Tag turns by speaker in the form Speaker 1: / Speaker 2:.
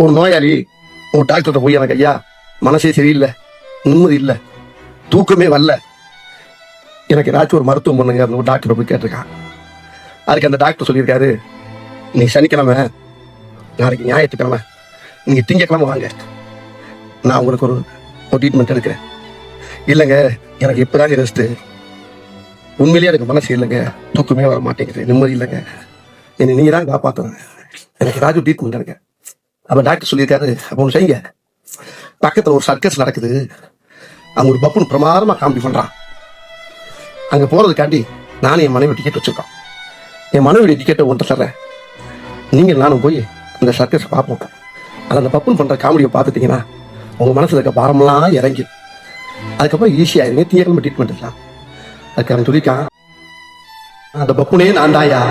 Speaker 1: ஒரு நோயாளி ஒரு டாக்டர்கிட்ட போய் எனக்கு ஐயா மனசே சரியில்லை, நிம்மதி இல்லை, தூக்கமே வரல, எனக்கு ஏதாச்சும் ஒரு மருத்துவம் பண்ணுங்க ஒரு டாக்டரை போய் கேட்டிருக்கான். அதுக்கு அந்த டாக்டர் சொல்லியிருக்காரு, நீ சனிக்கிழமை, நாளைக்கு ஞாயிற்றுக்கிழமை, நீங்கள் திங்கக்கிழமை வாங்க, நான் உங்களுக்கு ஒரு ட்ரீட்மெண்ட் எடுக்கிறேன். இல்லைங்க எனக்கு இப்போதாங்க ரெஸ்ட்டு, உண்மையிலேயே எனக்கு மனசு இல்லைங்க, தூக்கமே வர மாட்டேங்குது, நிம்மதி இல்லைங்க, என்னை நீங்கள் தான் காப்பாற்றுங்க, எனக்கு ஏதாச்சும் ட்ரீட்மெண்ட் எடுங்க. அப்போ டாக்டர் சொல்லியிருக்காரு, அப்போ ஒன்று செய்யுங்க, பக்கத்தில் ஒரு சர்க்கஸ் நடக்குது, அங்கே ஒரு பப்புன்னு பிரமாதமாக காமெடி பண்ணுறான், அங்கே போகிறதுக்காண்டி நானும் என் மனைவி டிக்கெட் வச்சுருக்கோம், என் மனைவியுடைய டிக்கெட்டை ஒன்று தர்றேன், நீங்கள் நானும் போய் அந்த சர்க்கஸை பார்ப்போம். அது அந்த பப்புன்னு பண்ணுற காமெடியை பார்த்துட்டிங்கன்னா உங்கள் மனசில் இருக்க பாரமெல்லாம் இறங்கி அதுக்கப்புறம் ஈஸியாகிருங்க, திங்கக்கிழமை ட்ரீட்மெண்ட் இருக்கலாம். அதுக்கு அவன் சொல்லியிருக்கான், அந்த பப்புனே நான் தாயா.